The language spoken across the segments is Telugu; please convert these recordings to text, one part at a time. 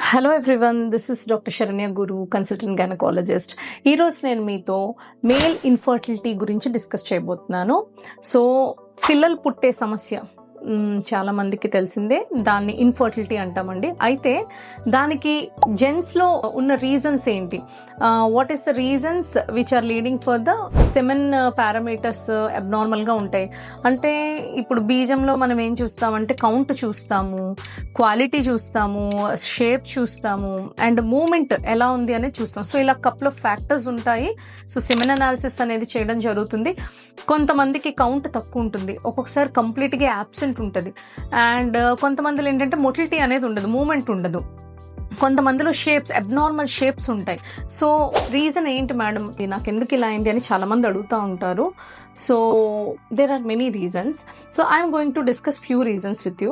Hello everyone, this is doctor Saranya Guru, consultant gynaecologist. ఈరోజు నేను మీతో మేల్ ఇన్ఫర్టిలిటీ గురించి డిస్కస్ చేయబోతున్నాను. సో పిల్లలు పుట్టే సమస్య చాలా మందికి తెలిసిందే, దాన్ని ఇన్ఫర్టిలిటీ అంటామండి. అయితే దానికి జెంట్స్లో ఉన్న రీజన్స్ ఏంటి, what is the reasons which are leading for the semen parameters అబ్నార్మల్గా ఉంటాయి. అంటే ఇప్పుడు బీజంలో మనం ఏం చూస్తామంటే కౌంట్ చూస్తాము, క్వాలిటీ చూస్తాము, షేప్ చూస్తాము, అండ్ మూమెంట్ ఎలా ఉంది అనేది చూస్తాం. సో ఇలా కపుల్ ఆఫ్ ఫ్యాక్టర్స్ ఉంటాయి. సో సెమెన్ అనాలిసిస్ అనేది చేయడం జరుగుతుంది. కొంతమందికి కౌంట్ తక్కువ ఉంటుంది, ఒక్కొక్కసారి కంప్లీట్గా యాబ్సెంట్ ఉంటుంది, అండ్ కొంతమందిలో ఏంటంటే మొటిలిటీ అనేది ఉండదు, మూమెంట్ ఉండదు. కొంతమందిలో షేప్స్, అబ్నార్మల్ షేప్స్ ఉంటాయి. సో రీజన్ ఏంటి మేడం, నాకు ఎందుకు ఇలా అయింది అని చాలామంది అడుగుతూ ఉంటారు. So there are many reasons. So I'm going to discuss few reasons with you.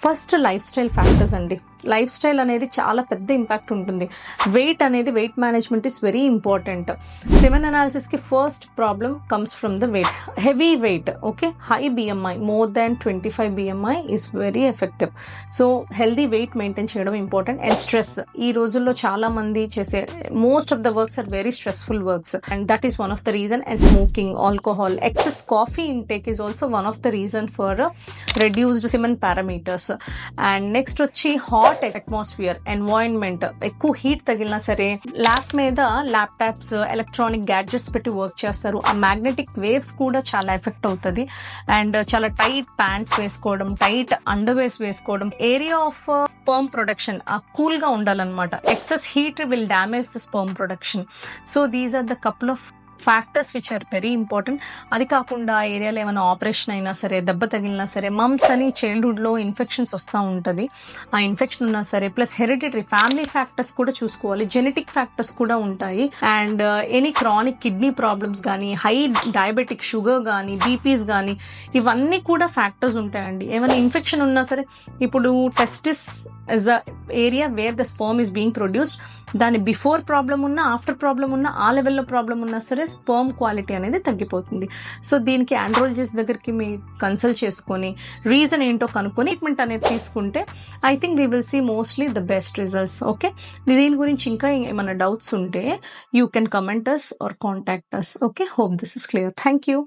First lifestyle factors అండి. లైఫ్ స్టైల్ అనేది చాలా పెద్ద ఇంపాక్ట్ ఉంటుంది. Weight management is very important. Semen అనాలిసిస్కి first problem comes from the weight, heavy weight, okay, high BMI, more than 25 BMI is very effective. So healthy weight maintain చేయడం ఇంపార్టెంట్. అండ్ స్ట్రెస్, ఈ రోజుల్లో చాలా మంది చేసే most of the works are very stressful works, and that is one of the reason. And smoking, alcohol, excess coffee intake is also one of the reason for reduced semen parameters. And next వచ్చి హాట్ అట్మాస్ఫియర్, ఎన్వైరన్మెంట్, ఎక్కువ హీట్ తగిలినా సరే, ల్యాప్ మీద ల్యాప్టాప్స్, ఎలక్ట్రానిక్ గ్యాడ్జెట్స్ పెట్టి వర్క్ చేస్తారు, ఆ మ్యాగ్నెటిక్ వేవ్స్ కూడా చాలా ఎఫెక్ట్ అవుతుంది. అండ్ చాలా టైట్ ప్యాంట్స్ వేసుకోవడం, టైట్ అండర్వేర్స్ వేసుకోవడం, area of sperm production cool గా ఉండాలన్నమాట. Excess heat will damage the sperm production. So these are the couple of factors which are very important. అది కాకుండా ఆ ఏరియాలో ఏమైనా ఆపరేషన్ అయినా సరే, దెబ్బ తగిలినా సరే, మమ్స్ అని చైల్డ్హుడ్లో ఇన్ఫెక్షన్స్ వస్తూ ఉంటుంది, ఆ ఇన్ఫెక్షన్ ఉన్నా సరే, ప్లస్ హెరిడిటరీ ఫ్యామిలీ ఫ్యాక్టర్స్ కూడా చూసుకోవాలి, జెనెటిక్ ఫ్యాక్టర్స్ కూడా ఉంటాయి. And any chronic kidney problems కానీ, హై డయాబెటిక్ షుగర్ కానీ, బీపీస్ కానీ, ఇవన్నీ కూడా ఫ్యాక్టర్స్ ఉంటాయండి. ఏమైనా ఇన్ఫెక్షన్ ఉన్నా సరే, ఇప్పుడు testis is the area where the sperm is being produced, దాని బిఫోర్ ప్రాబ్లం ఉన్నా, ఆఫ్టర్ ప్రాబ్లం ఉన్నా, ఆ లెవెల్లో ప్రాబ్లం ఉన్నా సరే స్పర్మ్ క్వాలిటీ అనేది తగ్గిపోతుంది. సో దీనికి ఆండ్రాలజిస్ట్ దగ్గరికి మీ కన్సల్ట్ చేసుకొని రీజన్ ఏంటో కనుక్కొని ట్రీట్మెంట్ అనేది తీసుకుంటే I think we will see mostly the best results. Okay, దీని గురించి ఇంకా ఏమైనా డౌట్స్ ఉంటే you can comment us or contact us. Okay, hope this is clear. Thank you.